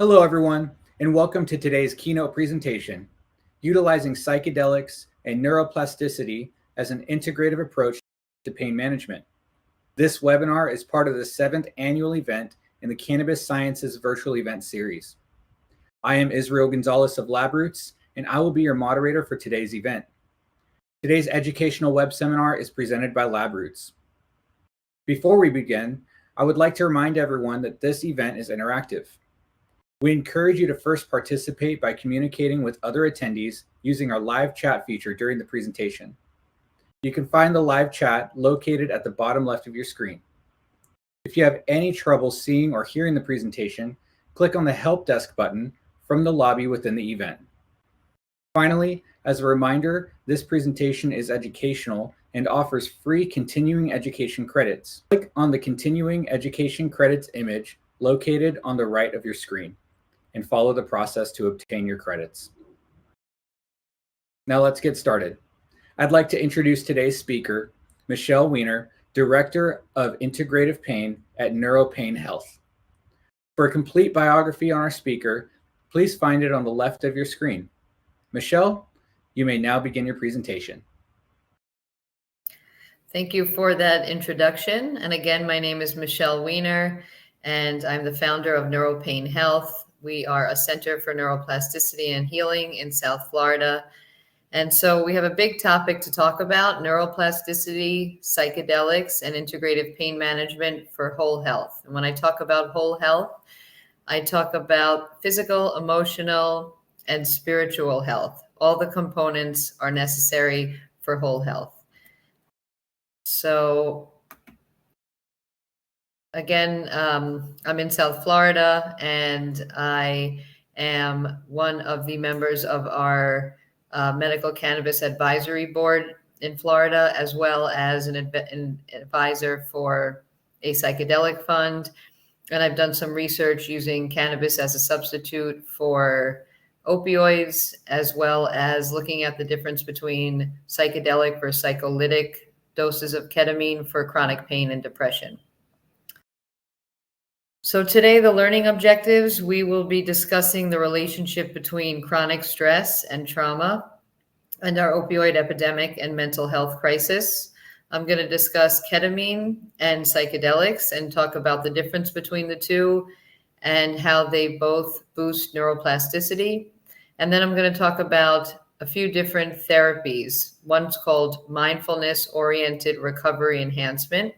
Hello, everyone, and welcome to today's keynote presentation, utilizing psychedelics and neuroplasticity as an integrative approach to pain management. This webinar is part of the 7th annual event in the Cannabis Sciences virtual event series. I am Israel Gonzalez of Labroots, and I will be your moderator for today's event. Today's educational web seminar is presented by Labroots. Before we begin, I would like to remind everyone that this event is interactive. We encourage you to first participate by communicating with other attendees using our live chat feature during the presentation. You can find the live chat located at the bottom left of your screen. If you have any trouble seeing or hearing the presentation, click on the Help Desk button from the lobby within the event. Finally, as a reminder, this presentation is educational and offers free continuing education credits. Click on the Continuing Education Credits image located on the right of your screen and follow the process to obtain your credits. Now let's get started. I'd like to introduce today's speaker, Michelle Weiner, Director of Integrative Pain at Neuropain Health. For a complete biography on our speaker, please find it on the left of your screen. Michelle, you may now begin your presentation. Thank you for that introduction. And again, my name is Michelle Weiner, and I'm the founder of Neuropain Health. We are a center for neuroplasticity and healing in South Florida. And so we have a big topic to talk about: neuroplasticity, psychedelics, and integrative pain management for whole health. And when I talk about whole health, I talk about physical, emotional, and spiritual health. All the components are necessary for whole health. So again, I'm in South Florida, and I am one of the members of our Medical Cannabis Advisory Board in Florida, as well as an advisor for a psychedelic fund. And I've done some research using cannabis as a substitute for opioids, as well as looking at the difference between psychedelic versus psycholytic doses of ketamine for chronic pain and depression. So today, the learning objectives, we will be discussing the relationship between chronic stress and trauma and our opioid epidemic and mental health crisis. I'm going to discuss ketamine and psychedelics and talk about the difference between the two and how they both boost neuroplasticity. And then I'm going to talk about a few different therapies. One's called mindfulness-oriented recovery enhancement,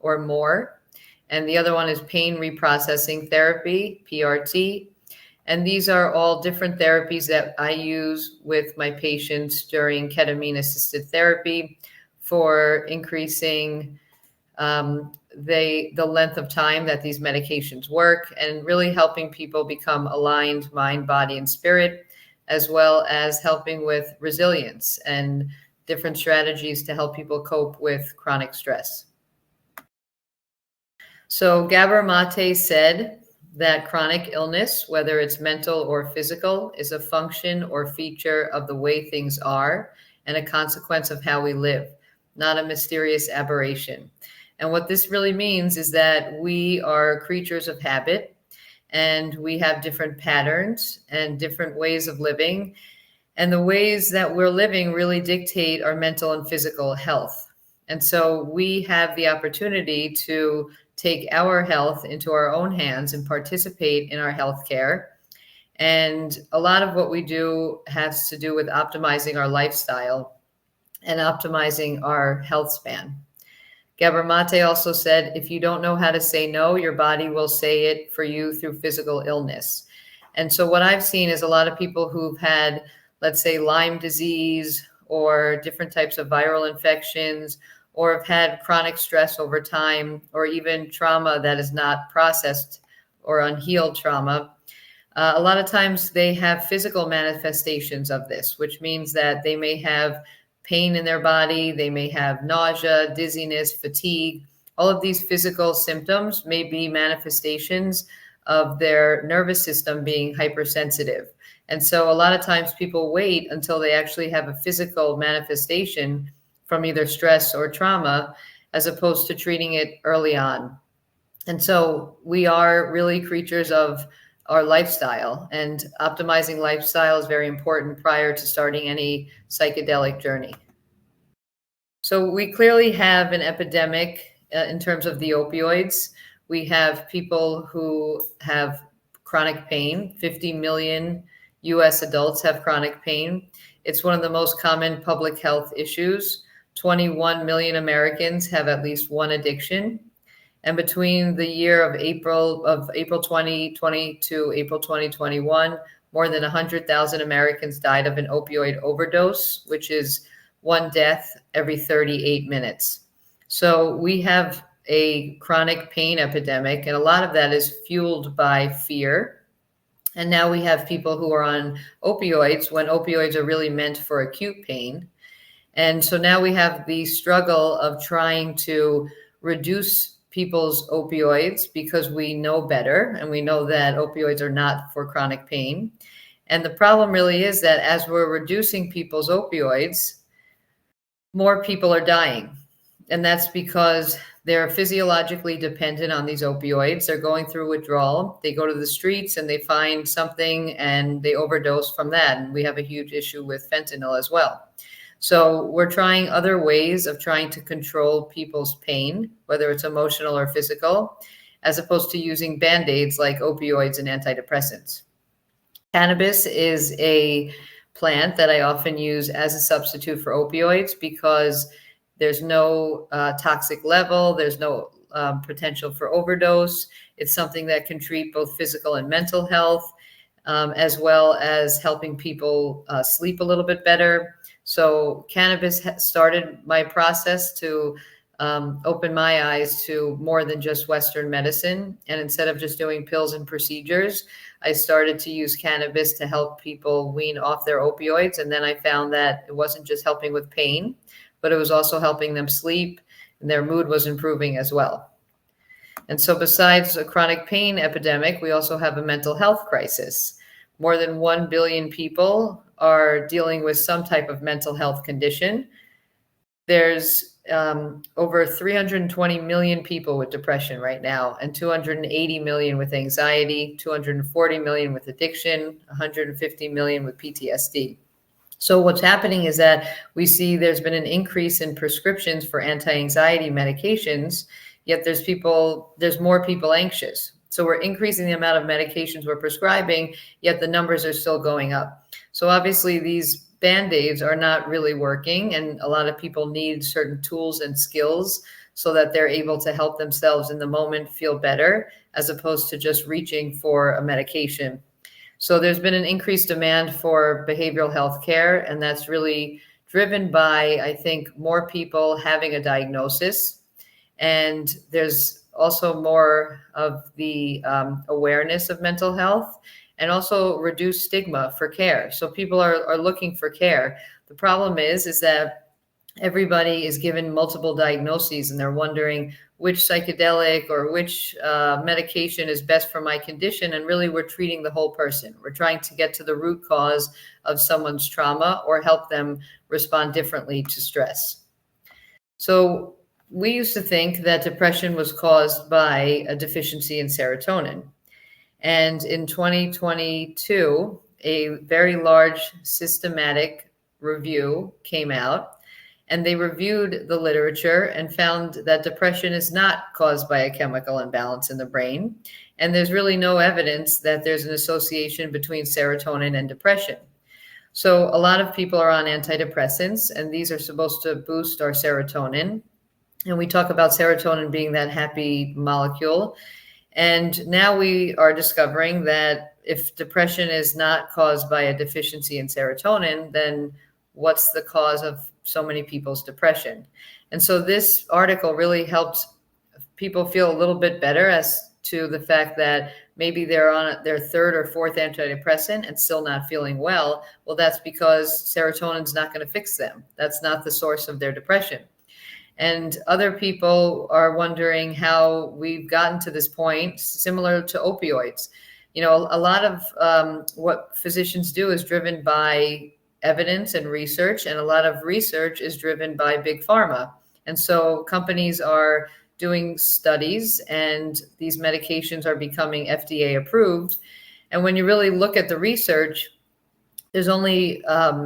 or MORE. And the other one is pain reprocessing therapy, PRT. And these are all different therapies that I use with my patients during ketamine-assisted therapy for increasing the length of time that these medications work, and really helping people become aligned mind, body, and spirit, as well as helping with resilience and different strategies to help people cope with chronic stress. So Gabor Mate said that chronic illness, whether it's mental or physical, is a function or feature of the way things are and a consequence of how we live, not a mysterious aberration. And what this really means is that we are creatures of habit, and we have different patterns and different ways of living. And the ways that we're living really dictate our mental and physical health. And so we have the opportunity to take our health into our own hands and participate in our healthcare. And a lot of what we do has to do with optimizing our lifestyle and optimizing our health span. Gabor Mate also said, if you don't know how to say no, your body will say it for you through physical illness. And so what I've seen is a lot of people who've had, let's say, Lyme disease or different types of viral infections, or have had chronic stress over time, or even trauma that is not processed or unhealed trauma. A lot of times they have physical manifestations of this, which means that they may have pain in their body, they may have nausea, dizziness, fatigue. All of these physical symptoms may be manifestations of their nervous system being hypersensitive. And so a lot of times people wait until they actually have a physical manifestation from either stress or trauma, as opposed to treating it early on. And so we are really creatures of our lifestyle, and optimizing lifestyle is very important prior to starting any psychedelic journey. So we clearly have an epidemic in terms of the opioids. We have people who have chronic pain. 50 million US adults have chronic pain. It's one of the most common public health issues. 21 million Americans have at least one addiction. And between the year of April 2020 to April 2021, more than 100,000 Americans died of an opioid overdose, which is one death every 38 minutes. So we have a chronic pain epidemic, and a lot of that is fueled by fear. And now we have people who are on opioids when opioids are really meant for acute pain. And so now we have the struggle of trying to reduce people's opioids because we know better, and we know that opioids are not for chronic pain. And the problem really is that as we're reducing people's opioids, more people are dying. And that's because they're physiologically dependent on these opioids. They're going through withdrawal. They go to the streets and they find something and they overdose from that. And we have a huge issue with fentanyl as well. So we're trying other ways of trying to control people's pain, whether it's emotional or physical, as opposed to using Band-Aids like opioids and antidepressants. Cannabis is a plant that I often use as a substitute for opioids because there's no toxic level, there's no potential for overdose. It's something that can treat both physical and mental health, as well as helping people sleep a little bit better. So cannabis started my process to open my eyes to more than just Western medicine. And instead of just doing pills and procedures, I started to use cannabis to help people wean off their opioids. And then I found that it wasn't just helping with pain, but it was also helping them sleep, and their mood was improving as well. And so besides a chronic pain epidemic, we also have a mental health crisis. More than 1 billion people are dealing with some type of mental health condition. There's over 320 million people with depression right now, and 280 million with anxiety, 240 million with addiction, 150 million with PTSD. So what's happening is that we see there's been an increase in prescriptions for anti-anxiety medications, yet there's more people anxious. So we're increasing the amount of medications we're prescribing, yet the numbers are still going up. So obviously these Band-Aids are not really working, and a lot of people need certain tools and skills so that they're able to help themselves in the moment feel better, as opposed to just reaching for a medication. So there's been an increased demand for behavioral health care, and that's really driven by, I think, more people having a diagnosis. And there's also more of the awareness of mental health, and also reduced stigma for care. So people are looking for care. The problem is that everybody is given multiple diagnoses, and they're wondering which psychedelic or which medication is best for my condition. And really, we're treating the whole person. We're trying to get to the root cause of someone's trauma or help them respond differently to stress. So we used to think that depression was caused by a deficiency in serotonin. And in 2022, a very large systematic review came out, and they reviewed the literature and found that depression is not caused by a chemical imbalance in the brain. And there's really no evidence that there's an association between serotonin and depression. So a lot of people are on antidepressants, and these are supposed to boost our serotonin. And we talk about serotonin being that happy molecule. And now we are discovering that if depression is not caused by a deficiency in serotonin, then what's the cause of so many people's depression? And so this article really helped people feel a little bit better as to the fact that maybe they're on their third or fourth antidepressant and still not feeling well. Well, that's because serotonin's not going to fix them. That's not the source of their depression. And other people are wondering how we've gotten to this point, similar to opioids. You know, a lot of what physicians do is driven by evidence and research, and a lot of research is driven by big pharma. And so companies are doing studies, and these medications are becoming FDA approved. And when you really look at the research, there's only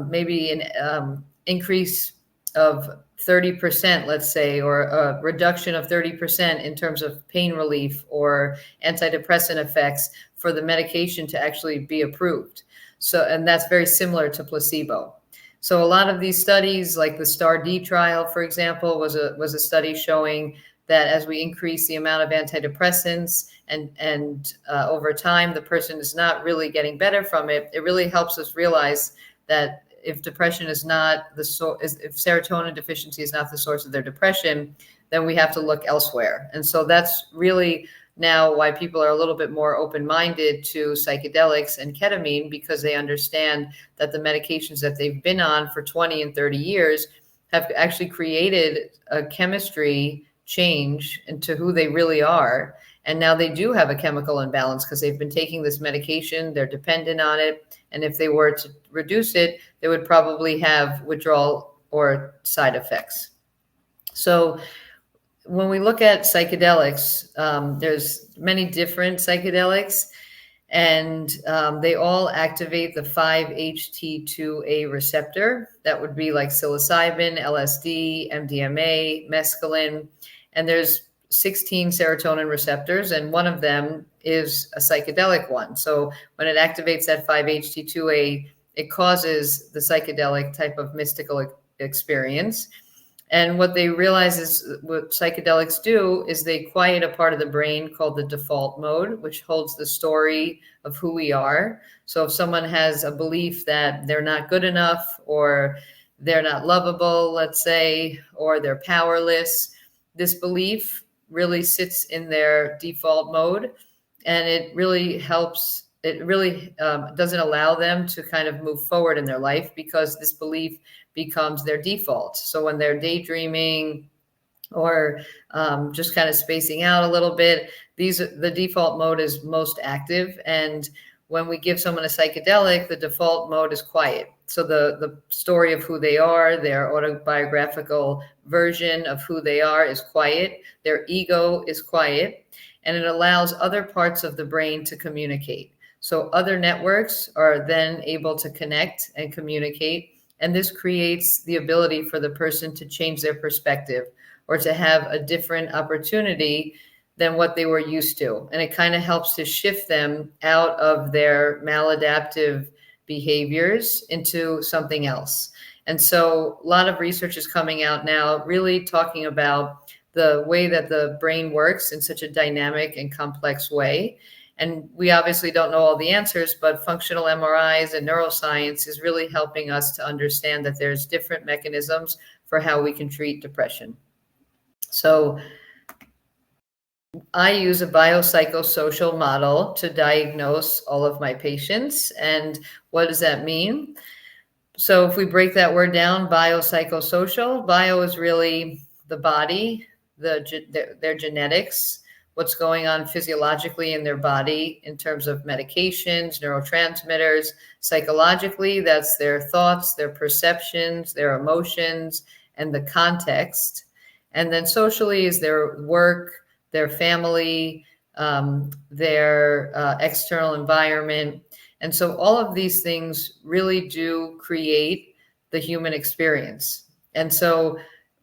maybe an increase of 30%, let's say, or a reduction of 30% in terms of pain relief or antidepressant effects for the medication to actually be approved. So, and that's very similar to placebo. So a lot of these studies, like the STAR-D trial, for example, was a study showing that as we increase the amount of antidepressants and over time, the person is not really getting better from it. It really helps us realize that if depression is not if serotonin deficiency is not the source of their depression, then we have to look elsewhere. And so that's really now why people are a little bit more open-minded to psychedelics and ketamine, because they understand that the medications that they've been on for 20 and 30 years have actually created a chemistry change into who they really are. And now they do have a chemical imbalance because they've been taking this medication, they're dependent on it. And if they were to reduce it, they would probably have withdrawal or side effects. So when we look at psychedelics, there's many different psychedelics, and they all activate the 5-HT2A receptor. That would be like psilocybin, LSD, MDMA, mescaline, and there's 16 serotonin receptors, and one of them is a psychedelic one. So when it activates that 5-HT2A, it causes the psychedelic type of mystical experience. And what they realize is what psychedelics do is they quiet a part of the brain called the default mode, which holds the story of who we are. So if someone has a belief that they're not good enough, or they're not lovable, let's say, or they're powerless, this belief really sits in their default mode, and it really helps. It really doesn't allow them to kind of move forward in their life, because this belief becomes their default. So when they're daydreaming or just kind of spacing out a little bit, the default mode is most active. And when we give someone a psychedelic, the default mode is quiet. So the story of who they are, their autobiographical version of who they are, is quiet. Their ego is quiet, and it allows other parts of the brain to communicate. So other networks are then able to connect and communicate. And this creates the ability for the person to change their perspective, or to have a different opportunity than what they were used to. And it kind of helps to shift them out of their maladaptive behaviors into something else. And so a lot of research is coming out now, really talking about the way that the brain works in such a dynamic and complex way. And we obviously don't know all the answers, but functional MRIs and neuroscience is really helping us to understand that there's different mechanisms for how we can treat depression. So I use a biopsychosocial model to diagnose all of my patients. And what does that mean? So if we break that word down, biopsychosocial, bio is really the body, their genetics, what's going on physiologically in their body in terms of medications, neurotransmitters. Psychologically, that's their thoughts, their perceptions, their emotions, and the context. And then socially is their work, their family, their external environment. And so all of these things really do create the human experience. And so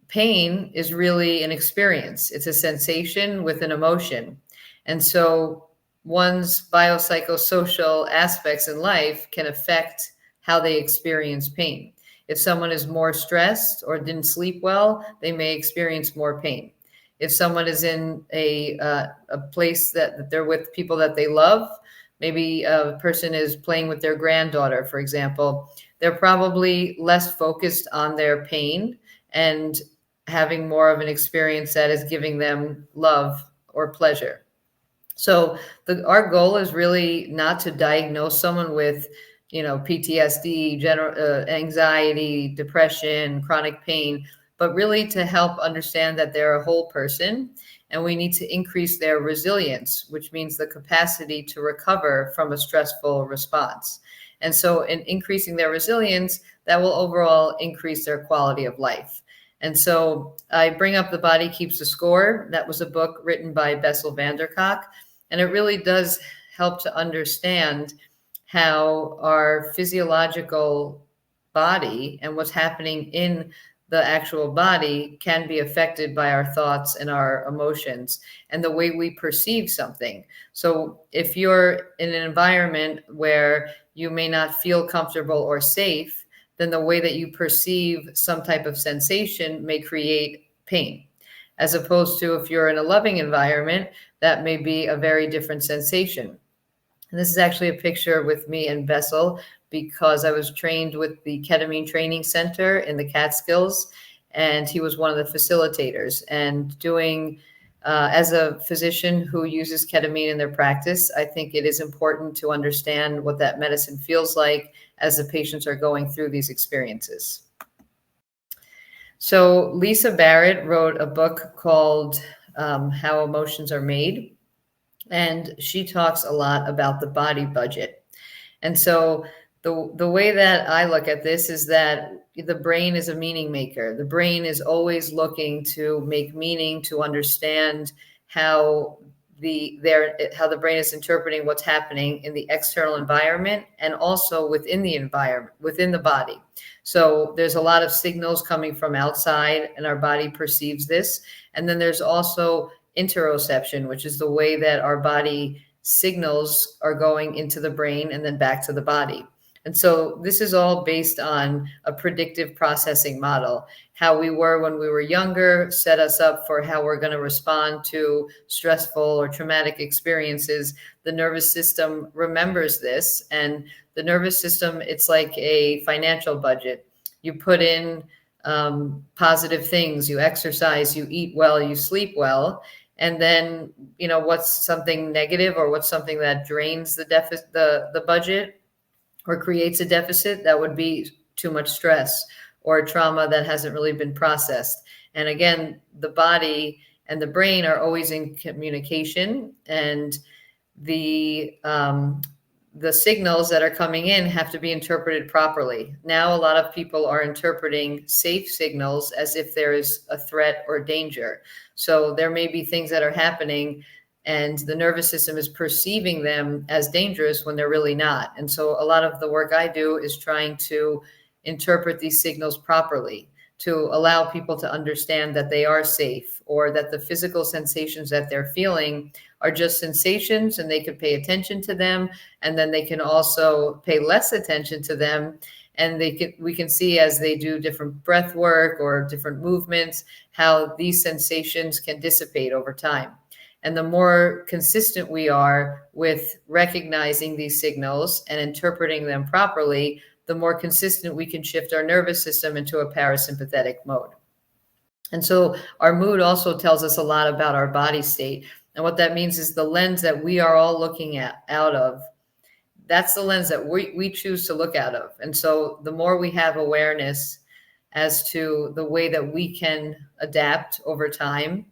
pain is really an experience. It's a sensation with an emotion. And so one's biopsychosocial aspects in life can affect how they experience pain. If someone is more stressed or didn't sleep well, they may experience more pain. If someone is in a place that they're with people that they love, maybe a person is playing with their granddaughter, for example, they're probably less focused on their pain and having more of an experience that is giving them love or pleasure. So our goal is really not to diagnose someone with, PTSD, anxiety, depression, chronic pain, but really to help understand that they're a whole person, and we need to increase their resilience, which means the capacity to recover from a stressful response. And so in increasing their resilience, that will overall increase their quality of life. And so I bring up The Body Keeps the Score. That was a book written by Bessel van der Kolk. And it really does help to understand how our physiological body and what's happening in the actual body can be affected by our thoughts and our emotions and the way we perceive something. So if you're in an environment where you may not feel comfortable or safe, then the way that you perceive some type of sensation may create pain. As opposed to if you're in a loving environment, that may be a very different sensation. And this is actually a picture with me and Bessel, because I was trained with the Ketamine Training Center in the Catskills, and he was one of the facilitators. And doing, as a physician who uses ketamine in their practice, I think it is important to understand what that medicine feels like as the patients are going through these experiences. So Lisa Barrett wrote a book called How Emotions Are Made, and she talks a lot about the body budget. And so the way that I look at this is that the brain is a meaning maker. The brain is always looking to make meaning, to understand how the brain is interpreting what's happening in the external environment and also within the environment, within the body. So there's a lot of signals coming from outside, and our body perceives this. And then there's also interoception, which is the way that our body signals are going into the brain and then back to the body. And so this is all based on a predictive processing model. How we were when we were younger set us up for how we're going to respond to stressful or traumatic experiences. The nervous system remembers this, and the nervous system, it's like a financial budget. You put in positive things, you exercise, you eat well, you sleep well. And then, what's something negative or what's something that drains the budget or creates a deficit? That would be too much stress or trauma that hasn't really been processed. And again, the body and the brain are always in communication, and the signals that are coming in have to be interpreted properly. Now, a lot of people are interpreting safe signals as if there is a threat or danger. So there may be things that are happening and the nervous system is perceiving them as dangerous when they're really not. And so a lot of the work I do is trying to interpret these signals properly, to allow people to understand that they are safe, or that the physical sensations that they're feeling are just sensations and they can pay attention to them. And then they can also pay less attention to them. And we can see as they do different breath work or different movements, how these sensations can dissipate over time. And the more consistent we are with recognizing these signals and interpreting them properly, the more consistent we can shift our nervous system into a parasympathetic mode. And so our mood also tells us a lot about our body state. And what that means is the lens that we are all looking out of, that's the lens that we choose to look out of. And so the more we have awareness as to the way that we can adapt over time,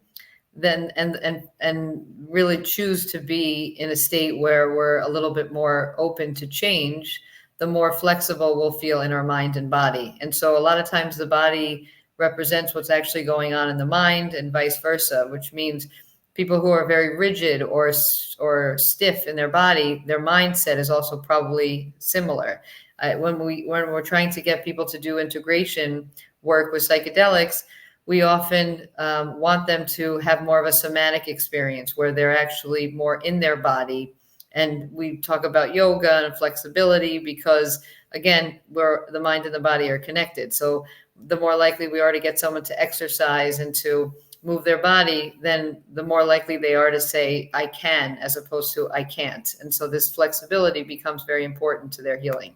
then and really choose to be in a state where we're a little bit more open to change, the more flexible we'll feel in our mind and body. And so a lot of times the body represents what's actually going on in the mind, and vice versa, which means people who are very rigid or stiff in their body, their mindset is also probably similar. When we're trying to get people to do integration work with psychedelics, we often want them to have more of a somatic experience where they're actually more in their body. And we talk about yoga and flexibility because, again, where the mind and the body are connected. So the more likely we are to get someone to exercise and to move their body, then the more likely they are to say, I can, as opposed to I can't. And so this flexibility becomes very important to their healing.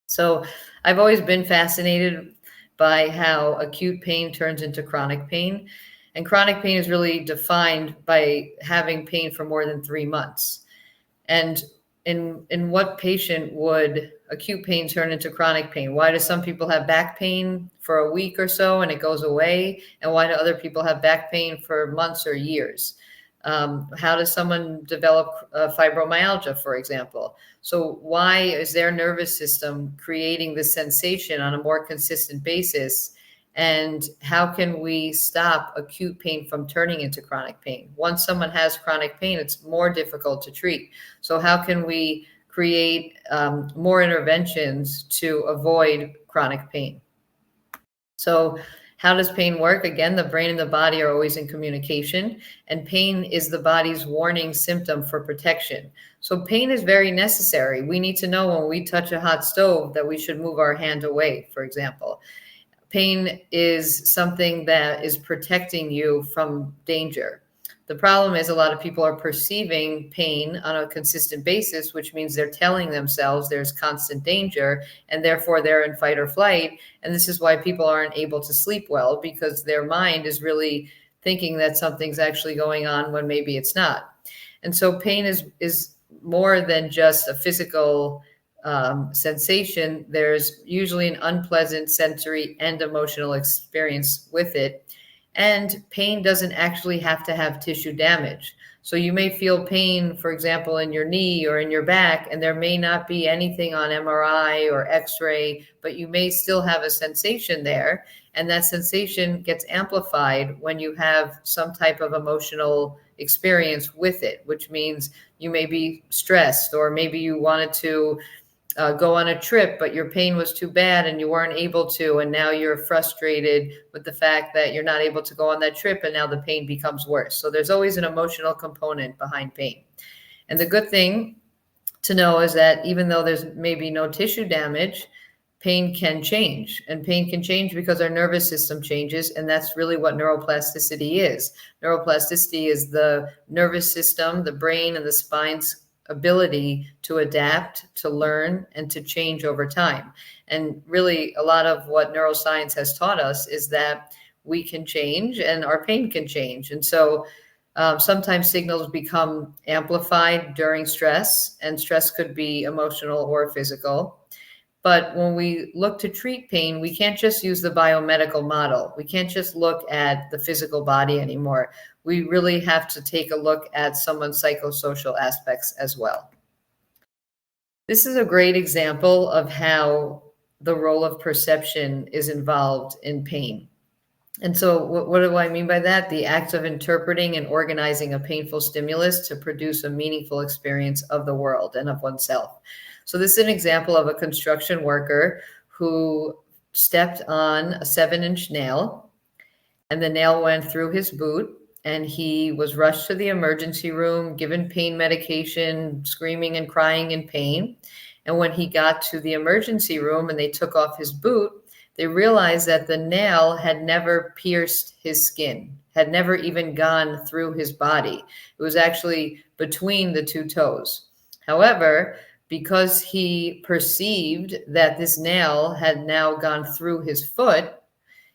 So I've always been fascinated by how acute pain turns into chronic pain. And chronic pain is really defined by having pain for more than 3 months. And in what patient would acute pain turn into chronic pain? Why do some people have back pain for a week or so and it goes away? And why do other people have back pain for months or years? How does someone develop fibromyalgia, for example? So why is their nervous system creating this sensation on a more consistent basis? And how can we stop acute pain from turning into chronic pain? Once someone has chronic pain, it's more difficult to treat. So how can we create more interventions to avoid chronic pain? So how does pain work? Again, the brain and the body are always in communication, and pain is the body's warning symptom for protection. So pain is very necessary. We need to know when we touch a hot stove that we should move our hand away, for example. Pain is something that is protecting you from danger. The problem is a lot of people are perceiving pain on a consistent basis, which means they're telling themselves there's constant danger, and therefore they're in fight or flight. And this is why people aren't able to sleep well, because their mind is really thinking that something's actually going on when maybe it's not. And so pain is more than just a physical sensation. There's usually an unpleasant sensory and emotional experience with it. And pain doesn't actually have to have tissue damage. So you may feel pain, for example, in your knee or in your back, and there may not be anything on MRI or X-ray, but you may still have a sensation there. And that sensation gets amplified when you have some type of emotional experience with it, which means you may be stressed, or maybe you wanted to go on a trip, but your pain was too bad and you weren't able to. And now you're frustrated with the fact that you're not able to go on that trip, and now the pain becomes worse. So there's always an emotional component behind pain. And the good thing to know is that even though there's maybe no tissue damage, pain can change. And pain can change because our nervous system changes. And that's really what neuroplasticity is. Neuroplasticity is the nervous system, the brain, and the spine's ability to adapt, to learn, and to change over time. And really, a lot of what neuroscience has taught us is that we can change and our pain can change. And so sometimes signals become amplified during stress, and stress could be emotional or physical. But when we look to treat pain, we can't just use the biomedical model. We can't just look at the physical body anymore. We really have to take a look at someone's psychosocial aspects as well. This is a great example of how the role of perception is involved in pain. And so what do I mean by that? The act of interpreting and organizing a painful stimulus to produce a meaningful experience of the world and of oneself. So this is an example of a construction worker who stepped on a 7-inch nail, and the nail went through his boot, and he was rushed to the emergency room, given pain medication, screaming and crying in pain. And when he got to the emergency room and they took off his boot, they realized that the nail had never pierced his skin, had never even gone through his body. It was actually between the two toes. However, because he perceived that this nail had now gone through his foot,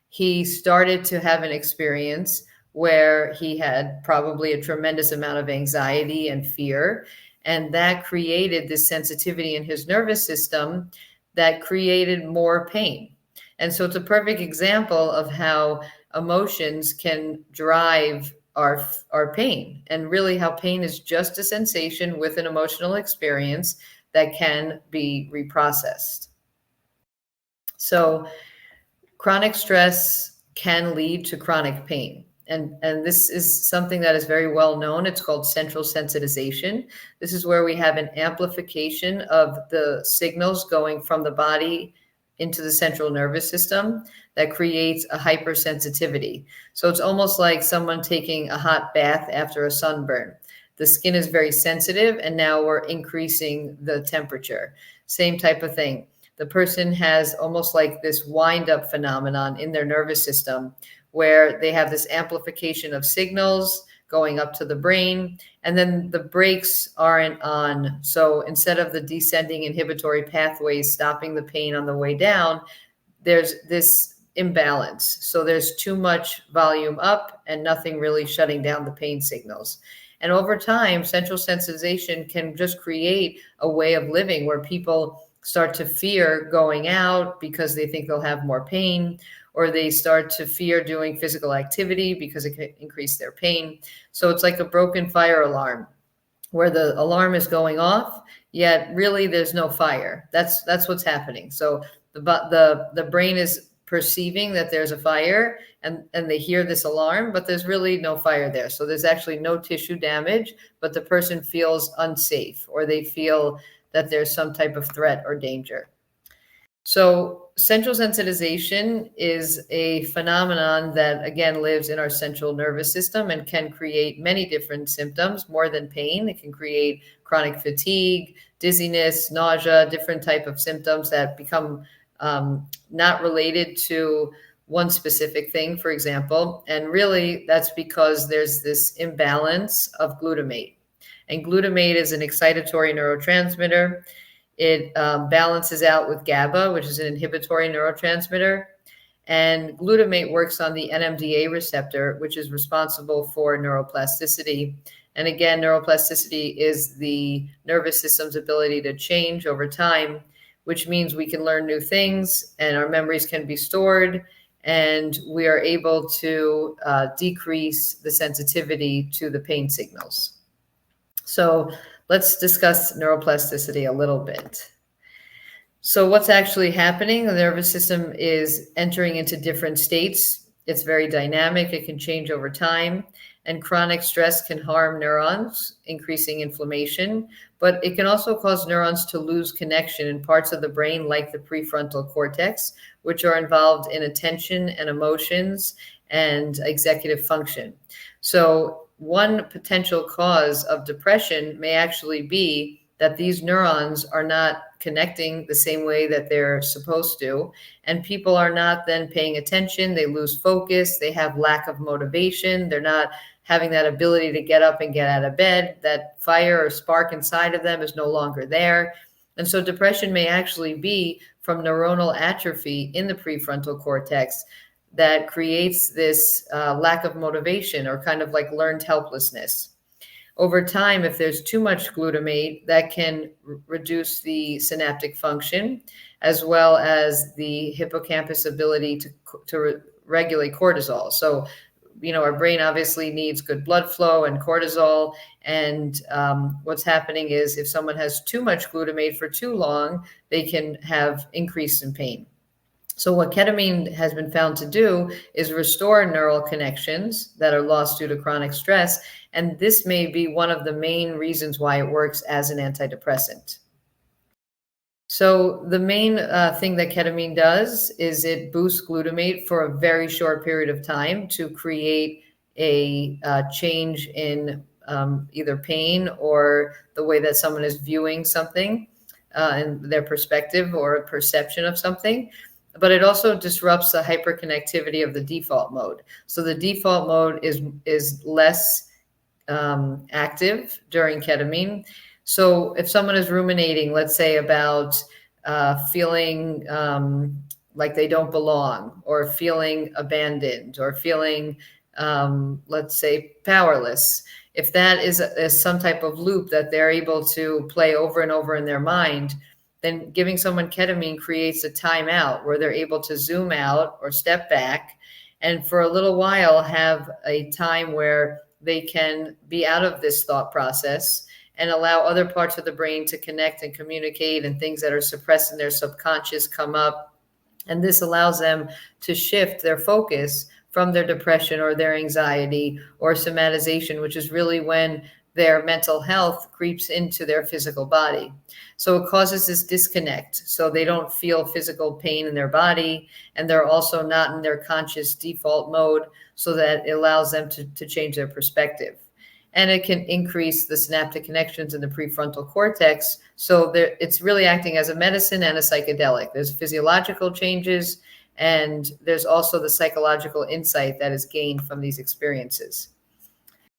he started to have an experience where he had probably a tremendous amount of anxiety and fear. And that created this sensitivity in his nervous system that created more pain. And so it's a perfect example of how emotions can drive our pain, and really how pain is just a sensation with an emotional experience that can be reprocessed. So chronic stress can lead to chronic pain. And this is something that is very well known. It's called central sensitization. This is where we have an amplification of the signals going from the body into the central nervous system that creates a hypersensitivity. So it's almost like someone taking a hot bath after a sunburn. The skin is very sensitive, and now we're increasing the temperature. Same type of thing. The person has almost like this wind-up phenomenon in their nervous system where they have this amplification of signals going up to the brain, and then the brakes aren't on. So instead of the descending inhibitory pathways stopping the pain on the way down, there's this imbalance. So there's too much volume up and nothing really shutting down the pain signals. And over time, central sensitization can just create a way of living where people start to fear going out because they think they'll have more pain, or they start to fear doing physical activity because it can increase their pain. So it's like a broken fire alarm where the alarm is going off, yet really there's no fire. That's what's happening. So the brain is perceiving that there's a fire, and they hear this alarm, but there's really no fire there. So there's actually no tissue damage, but the person feels unsafe, or they feel that there's some type of threat or danger. So central sensitization is a phenomenon that, again, lives in our central nervous system and can create many different symptoms, more than pain. It can create chronic fatigue, dizziness, nausea, different type of symptoms that become not related to one specific thing, for example. And really, that's because there's this imbalance of glutamate. And glutamate is an excitatory neurotransmitter. It balances out with GABA, which is an inhibitory neurotransmitter. And glutamate works on the NMDA receptor, which is responsible for neuroplasticity. And again, neuroplasticity is the nervous system's ability to change over time, which means we can learn new things and our memories can be stored, and we are able to decrease the sensitivity to the pain signals. So let's discuss neuroplasticity a little bit. So what's actually happening? The nervous system is entering into different states. It's very dynamic. It can change over time. And chronic stress can harm neurons, increasing inflammation. But it can also cause neurons to lose connection in parts of the brain like the prefrontal cortex, which are involved in attention and emotions and executive function. So one potential cause of depression may actually be that these neurons are not connecting the same way that they're supposed to, and people are not then paying attention. They lose focus. They have lack of motivation. They're not having that ability to get up and get out of bed. That fire or spark inside of them is no longer there. And so depression may actually be from neuronal atrophy in the prefrontal cortex that creates this lack of motivation, or kind of like learned helplessness. Over time, if there's too much glutamate, that can reduce the synaptic function, as well as the hippocampus ability to regulate cortisol. So, our brain obviously needs good blood flow and cortisol. And what's happening is if someone has too much glutamate for too long, they can have increase in pain. So what ketamine has been found to do is restore neural connections that are lost due to chronic stress. And this may be one of the main reasons why it works as an antidepressant. So the main thing that ketamine does is it boosts glutamate for a very short period of time to create a change in either pain or the way that someone is viewing something and their perspective or perception of something. But it also disrupts the hyperconnectivity of the default mode. So the default mode is less active during ketamine. So if someone is ruminating, let's say about feeling like they don't belong, or feeling abandoned, or feeling, let's say, powerless, if that is some type of loop that they're able to play over and over in their mind, then giving someone ketamine creates a timeout where they're able to zoom out or step back and for a little while have a time where they can be out of this thought process and allow other parts of the brain to connect and communicate, and things that are suppressed in their subconscious come up. And this allows them to shift their focus from their depression or their anxiety or somatization, which is really when their mental health creeps into their physical body. So it causes this disconnect. So they don't feel physical pain in their body, and they're also not in their conscious default mode, so that it allows them to change their perspective. And it can increase the synaptic connections in the prefrontal cortex. So it's really acting as a medicine and a psychedelic. There's physiological changes, and there's also the psychological insight that is gained from these experiences.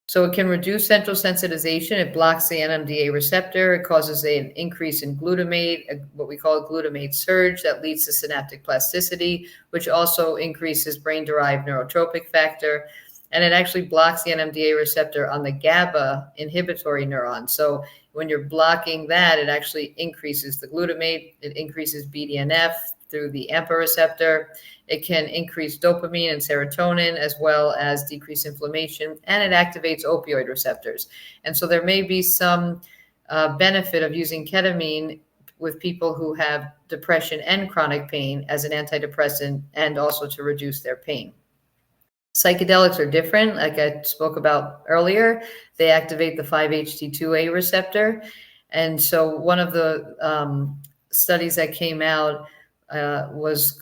So it can reduce central sensitization. It blocks the NMDA receptor. It causes an increase in glutamate, what we call a glutamate surge, that leads to synaptic plasticity, which also increases brain-derived neurotropic factor. And it actually blocks the NMDA receptor on the GABA inhibitory neuron. So when you're blocking that, it actually increases the glutamate. It increases BDNF through the AMPA receptor. It can increase dopamine and serotonin, as well as decrease inflammation, and it activates opioid receptors. And so there may be some benefit of using ketamine, with people who have depression and chronic pain as an antidepressant, and also to reduce their pain. Psychedelics are different. Like I spoke about earlier, they activate the 5-HT2A receptor. And so one of the studies that came out was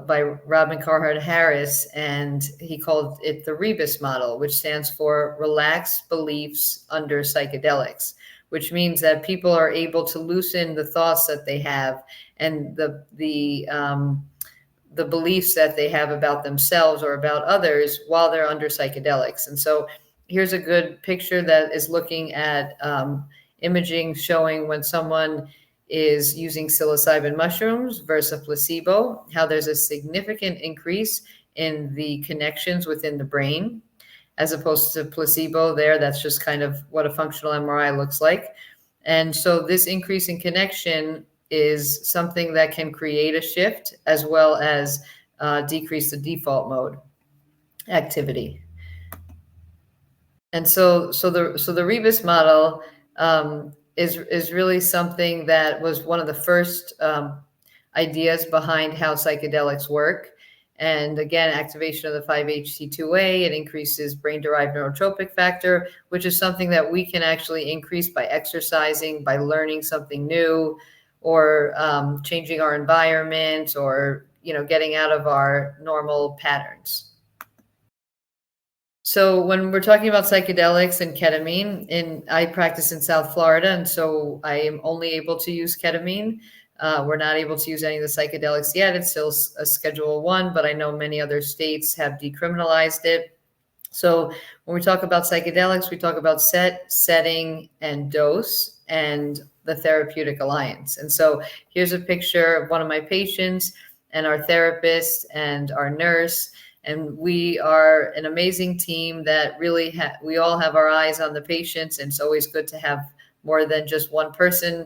by Robin Carhart Harris, and he called it the Rebus model, which stands for Relaxed Beliefs Under Psychedelics, which means that people are able to loosen the thoughts that they have and the beliefs that they have about themselves or about others while they're under psychedelics. And so here's a good picture that is looking at imaging showing when someone is using psilocybin mushrooms versus a placebo, how there's a significant increase in the connections within the brain, as opposed to placebo there. That's just kind of what a functional MRI looks like. And so this increase in connection is something that can create a shift as well as decrease the default mode activity. And so the Rebus model is really something that was one of the first ideas behind how psychedelics work. And again, activation of the 5-HT2A, it increases brain-derived neurotropic factor, which is something that we can actually increase by exercising, by learning something new, or changing our environment, or getting out of our normal patterns. So when we're talking about psychedelics and ketamine, I practice in South Florida, and so I am only able to use ketamine. We're not able to use any of the psychedelics yet. It's still a Schedule 1, but I know many other states have decriminalized it. So when we talk about psychedelics, we talk about setting, and dose, and the therapeutic alliance. And so here's a picture of one of my patients and our therapist and our nurse. And we are an amazing team that really we all have our eyes on the patients. And it's always good to have more than just one person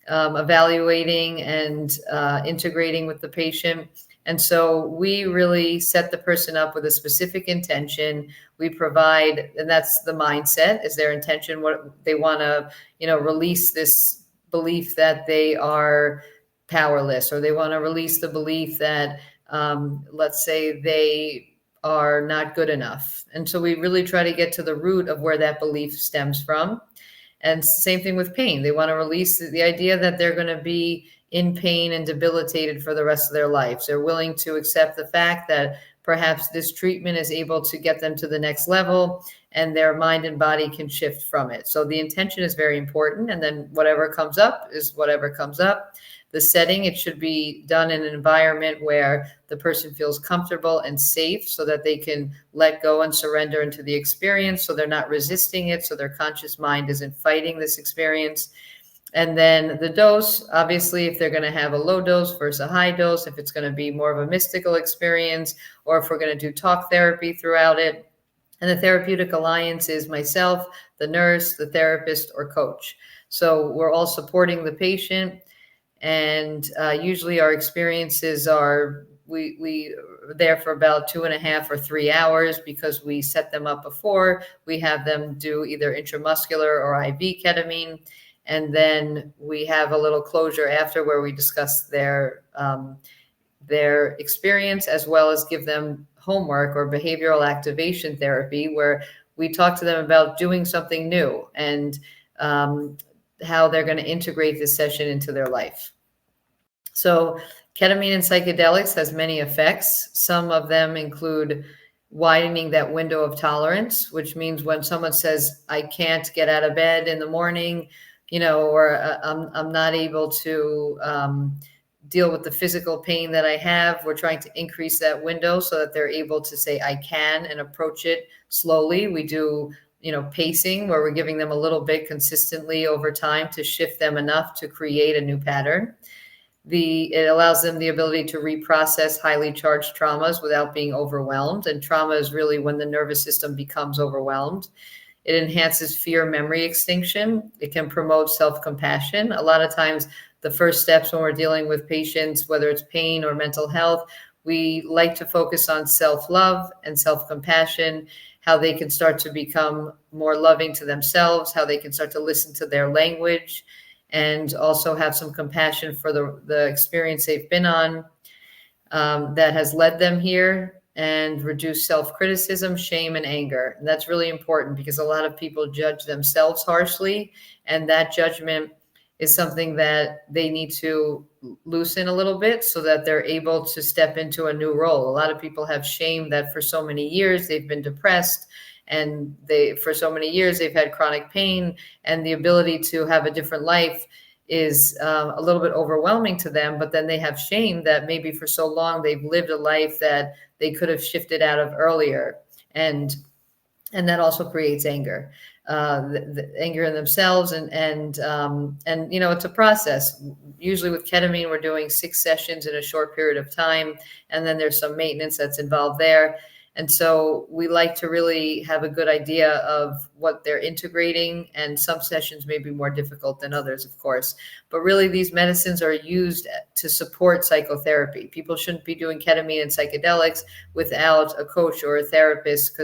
evaluating and integrating with the patient. And so we really set the person up with a specific intention. We provide, and that's the mindset, is their intention, what they want to, release this belief that they are powerless, or they want to release the belief that, let's say, they are not good enough. And so we really try to get to the root of where that belief stems from. And same thing with pain. They want to release the idea that they're going to be in pain and debilitated for the rest of their lives. They're willing to accept the fact that perhaps this treatment is able to get them to the next level, and their mind and body can shift from it. So the intention is very important. And then whatever comes up is whatever comes up. The setting, it should be done in an environment where the person feels comfortable and safe, so that they can let go and surrender into the experience, so they're not resisting it, so their conscious mind isn't fighting this experience. And then the dose, obviously, if they're going to have a low dose versus a high dose, if it's going to be more of a mystical experience, or if we're going to do talk therapy throughout it. And the therapeutic alliance is myself, the nurse, the therapist, or coach. So we're all supporting the patient. And usually our experiences are, we are there for about 2.5 or 3 hours, because we set them up before. We have them do either intramuscular or IV ketamine. And then we have a little closure after, where we discuss their experience, as well as give them homework or behavioral activation therapy, where we talk to them about doing something new and how they're going to integrate this session into their life. So ketamine and psychedelics has many effects. Some of them include widening that window of tolerance, which means when someone says, I can't get out of bed in the morning, or I'm not able to deal with the physical pain that I have, we're trying to increase that window so that they're able to say, I can, and approach it slowly. We do, pacing, where we're giving them a little bit consistently over time to shift them enough to create a new pattern. It allows them the ability to reprocess highly charged traumas without being overwhelmed. And trauma is really when the nervous system becomes overwhelmed. It enhances fear memory extinction. It can promote self-compassion. A lot of times, the first steps when we're dealing with patients, whether it's pain or mental health, we like to focus on self-love and self-compassion, how they can start to become more loving to themselves, how they can start to listen to their language. and also have some compassion for the experience they've been on that has led them here, and reduce self-criticism, shame, and anger. And that's really important because a lot of people judge themselves harshly, and that judgment is something that they need to loosen a little bit so that they're able to step into a new role. A lot of people have shame that for so many years they've been depressed, and for so many years they've had chronic pain, and the ability to have a different life is a little bit overwhelming to them. But then they have shame that maybe for so long they've lived a life that they could have shifted out of earlier, and that also creates anger, the anger in themselves, and it's a process. Usually with ketamine, we're doing 6 sessions in a short period of time, and then there's some maintenance that's involved there. And so we like to really have a good idea of what they're integrating, and some sessions may be more difficult than others, of course. But really, these medicines are used to support psychotherapy. People shouldn't be doing ketamine and psychedelics without a coach or a therapist,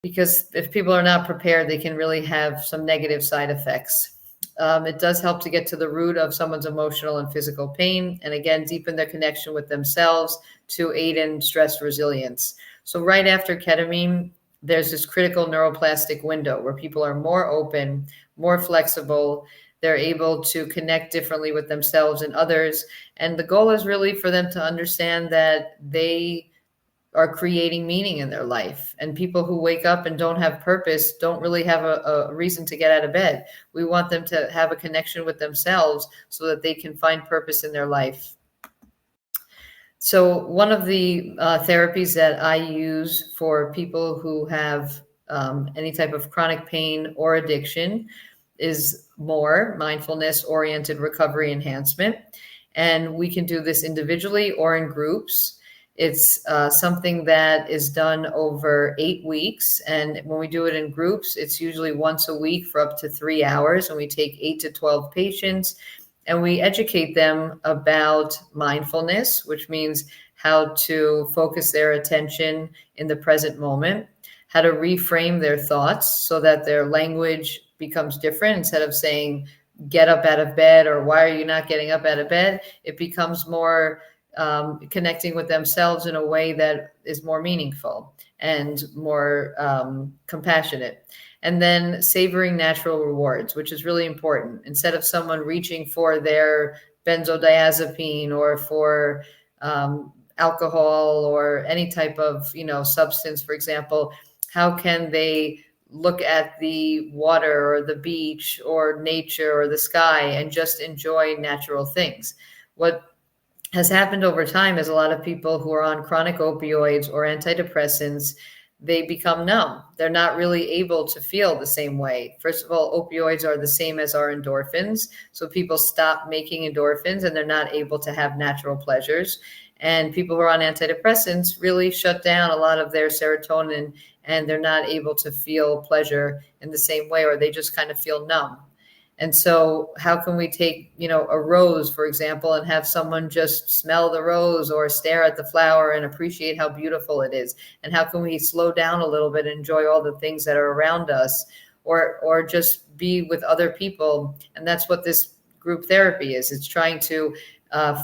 because if people are not prepared, they can really have some negative side effects. It does help to get to the root of someone's emotional and physical pain, and again, deepen their connection with themselves to aid in stress resilience. So right after ketamine, there's this critical neuroplastic window where people are more open, more flexible. They're able to connect differently with themselves and others. And the goal is really for them to understand that they are creating meaning in their life. And people who wake up and don't have purpose don't really have a reason to get out of bed. We want them to have a connection with themselves so that they can find purpose in their life. So one of the therapies that I use for people who have any type of chronic pain or addiction is more mindfulness-oriented recovery enhancement. And we can do this individually or in groups. It's something that is done over 8 weeks. And when we do it in groups, it's usually once a week for up to 3 hours. And we take 8 to 12 patients, and we educate them about mindfulness, which means how to focus their attention in the present moment, how to reframe their thoughts so that their language becomes different. Instead of saying, get up out of bed, or why are you not getting up out of bed? It becomes more connecting with themselves in a way that is more meaningful and more compassionate. And then savoring natural rewards, which is really important. Instead of someone reaching for their benzodiazepine or for alcohol or any type of substance, for example, how can they look at the water or the beach or nature or the sky and just enjoy natural things? What has happened over time is a lot of people who are on chronic opioids or antidepressants, they become numb. They're not really able to feel the same way. First of all, opioids are the same as our endorphins. So people stop making endorphins and they're not able to have natural pleasures. And people who are on antidepressants really shut down a lot of their serotonin, and they're not able to feel pleasure in the same way, or they just kind of feel numb. And so how can we take, a rose, for example, and have someone just smell the rose or stare at the flower and appreciate how beautiful it is? And how can we slow down a little bit and enjoy all the things that are around us, or just be with other people? And that's what this group therapy is. It's trying to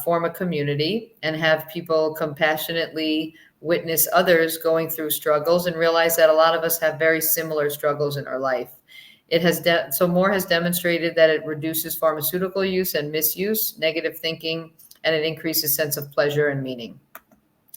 form a community and have people compassionately witness others going through struggles and realize that a lot of us have very similar struggles in our life. It has so Moore has demonstrated that it reduces pharmaceutical use and misuse, negative thinking, and it increases sense of pleasure and meaning.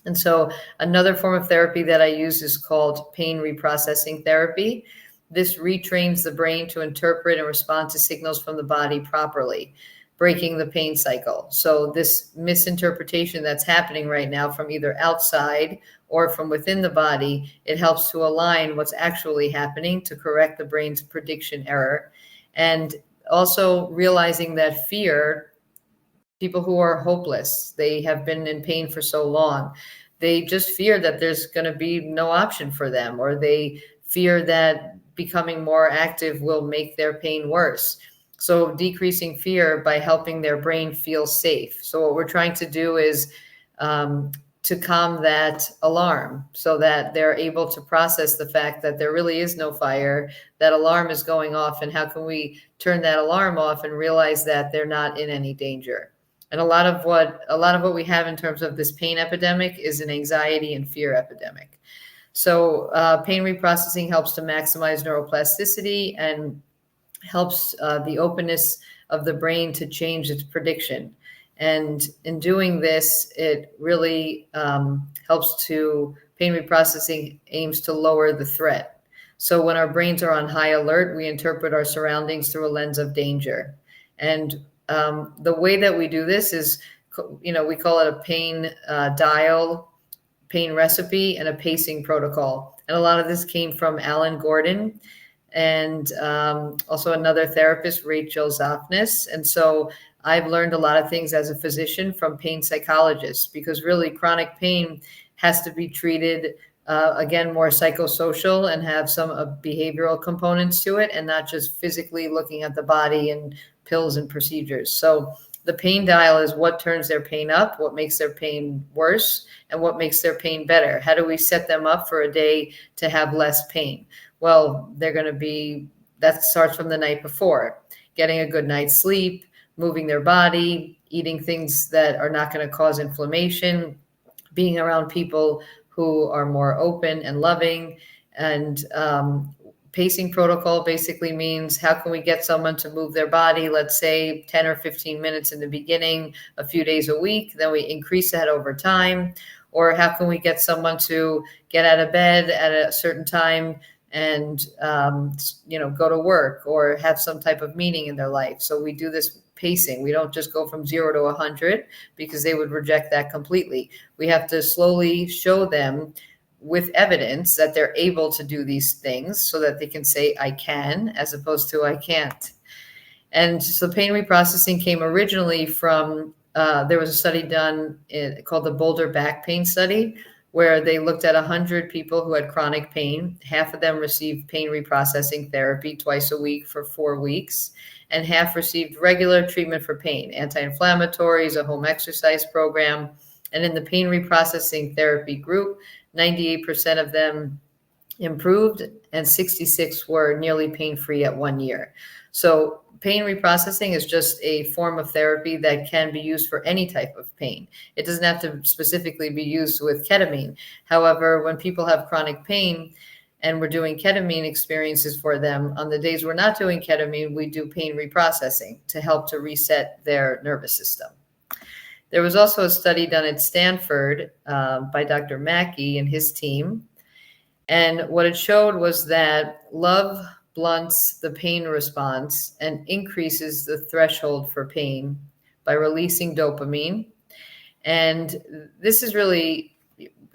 And so another form of therapy that I use is called pain reprocessing therapy. This retrains the brain to interpret and respond to signals from the body properly, breaking the pain cycle. So this misinterpretation that's happening right now from either outside or from within the body, it helps to align what's actually happening to correct the brain's prediction error. And also realizing that fear, people who are hopeless, they have been in pain for so long, they just fear that there's going to be no option for them, or they fear that becoming more active will make their pain worse. So decreasing fear by helping their brain feel safe. So what we're trying to do is to calm that alarm so that they're able to process the fact that there really is no fire, that alarm is going off, and how can we turn that alarm off and realize that they're not in any danger. And a lot of what we have in terms of this pain epidemic is an anxiety and fear epidemic. So pain reprocessing helps to maximize neuroplasticity and helps the openness of the brain to change its prediction. And in doing this, it really helps to, pain reprocessing aims to lower the threat. So when our brains are on high alert, we interpret our surroundings through a lens of danger. And the way that we do this is, we call it a pain dial, pain recipe, and a pacing protocol. And a lot of this came from Alan Gordon and also another therapist, Rachel Zafnis. And so I've learned a lot of things as a physician from pain psychologists, because really chronic pain has to be treated, again, more psychosocial and have some behavioral components to it, and not just physically looking at the body and pills and procedures. So the pain dial is what turns their pain up, what makes their pain worse, and what makes their pain better. How do we set them up for a day to have less pain? Well, that starts from the night before, getting a good night's sleep, moving their body, eating things that are not going to cause inflammation, being around people who are more open and loving. And pacing protocol basically means, how can we get someone to move their body, let's say 10 or 15 minutes in the beginning, a few days a week, then we increase that over time. Or how can we get someone to get out of bed at a certain time and go to work or have some type of meaning in their life. So we do this pacing. We don't just go from 0 to 100, because they would reject that completely. We have to slowly show them with evidence that they're able to do these things so that they can say, I can, as opposed to I can't. And so pain reprocessing came originally from, there was a study done called the Boulder Back Pain Study, where they looked at 100 people who had chronic pain. Half of them received pain reprocessing therapy twice a week for 4 weeks, and half received regular treatment for pain, anti-inflammatories, a home exercise program. And in the pain reprocessing therapy group, 98% of them improved, and 66 were nearly pain-free at 1 year. So pain reprocessing is just a form of therapy that can be used for any type of pain. It doesn't have to specifically be used with ketamine. However, when people have chronic pain and we're doing ketamine experiences for them, on the days we're not doing ketamine, we do pain reprocessing to help to reset their nervous system. There was also a study done at Stanford by Dr. Mackey and his team. And what it showed was that love blunts the pain response and increases the threshold for pain by releasing dopamine. And this is really,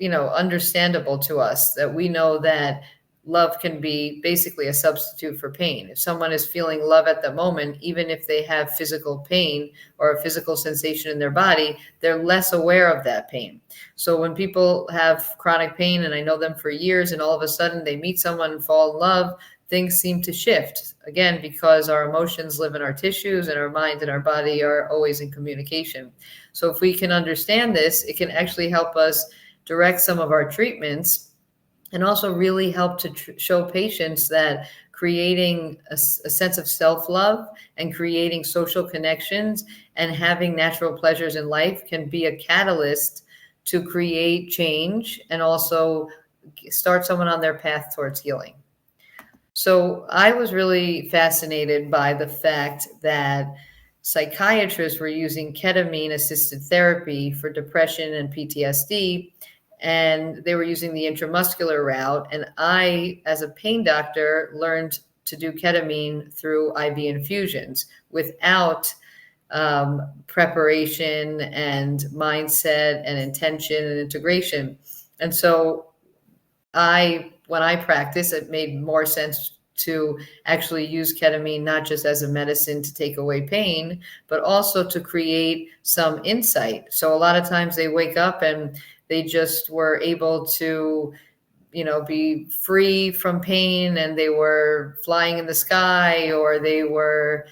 understandable to us, that we know that love can be basically a substitute for pain. If someone is feeling love at the moment, even if they have physical pain or a physical sensation in their body, they're less aware of that pain. So when people have chronic pain, and I know them for years, and all of a sudden they meet someone and fall in love, things seem to shift, again, because our emotions live in our tissues, and our mind and our body are always in communication. So if we can understand this, it can actually help us direct some of our treatments, and also really help to show patients that creating a sense of self-love and creating social connections and having natural pleasures in life can be a catalyst to create change and also start someone on their path towards healing. So I was really fascinated by the fact that psychiatrists were using ketamine-assisted therapy for depression and PTSD, and they were using the intramuscular route. And I, as a pain doctor, learned to do ketamine through IV infusions without preparation and mindset and intention and integration. And so when I practice, it made more sense to actually use ketamine, not just as a medicine to take away pain, but also to create some insight. So a lot of times they wake up and they just were able to, be free from pain, and they were flying in the sky, or they were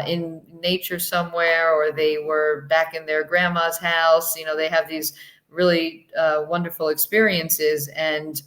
in nature somewhere, or they were back in their grandma's house. They have these really wonderful experiences. And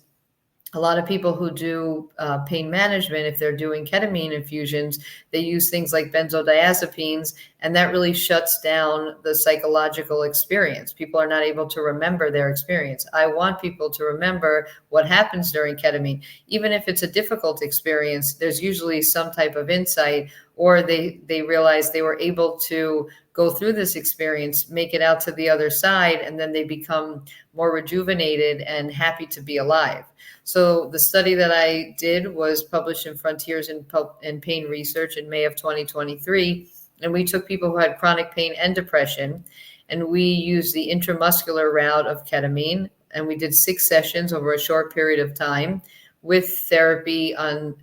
a lot of people who do pain management, if they're doing ketamine infusions, they use things like benzodiazepines, and that really shuts down the psychological experience. People are not able to remember their experience. I want people to remember what happens during ketamine. Even if it's a difficult experience, there's usually some type of insight, or they realize they were able to go through this experience, make it out to the other side, and then they become more rejuvenated and happy to be alive. So the study that I did was published in Frontiers in Pain Research in May of 2023. And we took people who had chronic pain and depression, and we used the intramuscular route of ketamine. And we did 6 sessions over a short period of time with therapy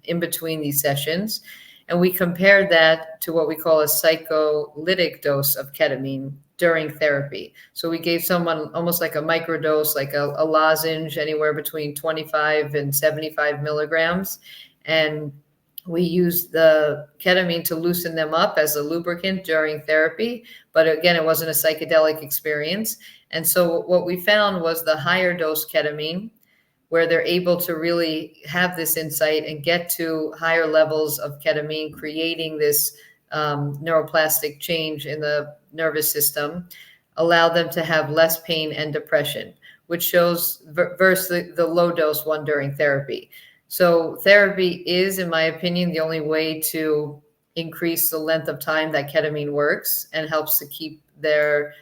in between these sessions. And we compared that to what we call a psycholytic dose of ketamine during therapy. So we gave someone almost like a microdose, like a lozenge, anywhere between 25 and 75 milligrams. And we used the ketamine to loosen them up as a lubricant during therapy. But again, it wasn't a psychedelic experience. And so what we found was the higher dose ketamine, where they're able to really have this insight and get to higher levels of ketamine, creating this neuroplastic change in the nervous system, allow them to have less pain and depression, which shows versus the low dose one during therapy. So therapy is, in my opinion, the only way to increase the length of time that ketamine works and helps to keep the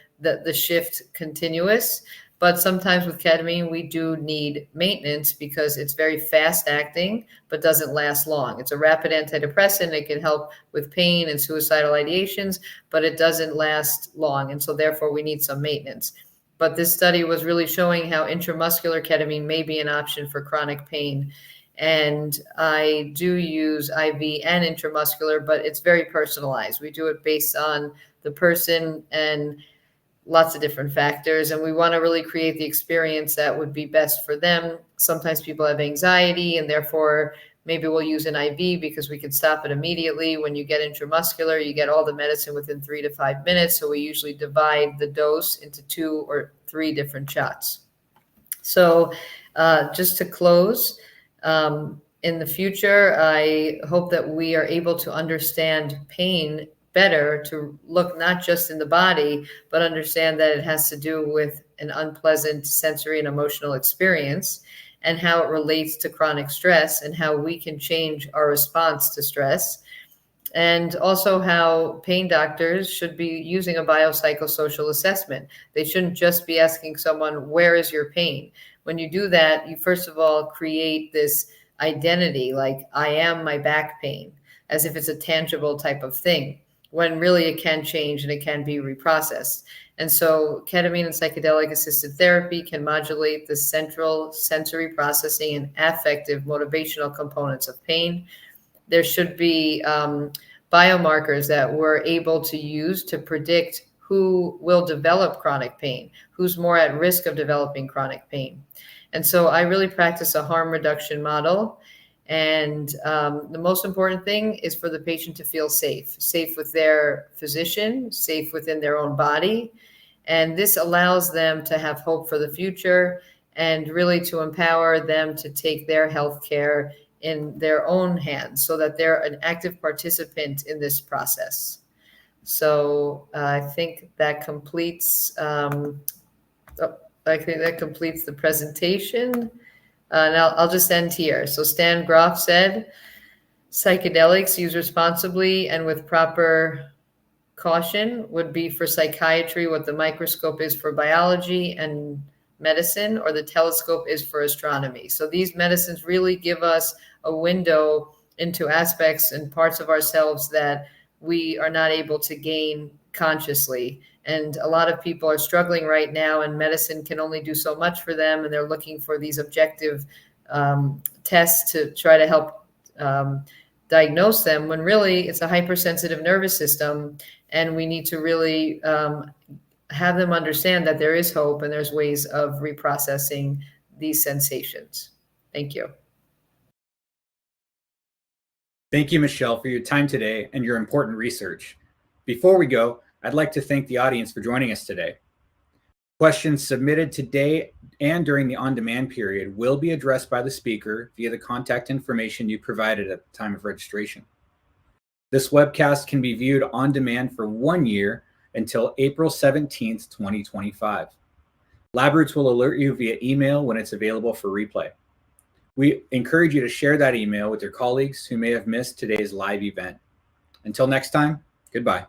shift continuous. But sometimes with ketamine, we do need maintenance because it's very fast acting, but doesn't last long. It's a rapid antidepressant. It can help with pain and suicidal ideations, but it doesn't last long. And so therefore we need some maintenance. But this study was really showing how intramuscular ketamine may be an option for chronic pain. And I do use IV and intramuscular, but it's very personalized. We do it based on the person and lots of different factors, and we want to really create the experience that would be best for them. Sometimes people have anxiety, and therefore maybe we'll use an IV because we can stop it immediately. When you get intramuscular, you get all the medicine within 3 to 5 minutes. So we usually divide the dose into 2 or 3 different shots. So just to close, in the future, I hope that we are able to understand pain better, to look not just in the body, but understand that it has to do with an unpleasant sensory and emotional experience, and how it relates to chronic stress, and how we can change our response to stress. And also how pain doctors should be using a biopsychosocial assessment. They shouldn't just be asking someone, where is your pain? When you do that, you first of all create this identity, like I am my back pain, as if it's a tangible type of thing, when really it can change and it can be reprocessed. And so ketamine and psychedelic assisted therapy can modulate the central sensory processing and affective motivational components of pain. There should be biomarkers that we're able to use to predict who will develop chronic pain, who's more at risk of developing chronic pain. And so I really practice a harm reduction model. And the most important thing is for the patient to feel safe with their physician, safe within their own body. And this allows them to have hope for the future and really to empower them to take their health care in their own hands so that they're an active participant in this process. So I think that completes the presentation. And I'll just end here. So Stan Groff said, psychedelics used responsibly and with proper caution would be for psychiatry what the microscope is for biology and medicine, or the telescope is for astronomy. So these medicines really give us a window into aspects and parts of ourselves that we are not able to gain consciously. And a lot of people are struggling right now, and medicine can only do so much for them. And they're looking for these objective tests to try to help diagnose them, when really it's a hypersensitive nervous system. And we need to really have them understand that there is hope and there's ways of reprocessing these sensations. Thank you. Thank you, Michelle, for your time today and your important research. Before we go, I'd like to thank the audience for joining us today. Questions submitted today and during the on-demand period will be addressed by the speaker via the contact information you provided at the time of registration. This webcast can be viewed on demand for 1 year until April 17th, 2025. Labroots will alert you via email when it's available for replay. We encourage you to share that email with your colleagues who may have missed today's live event. Until next time, goodbye.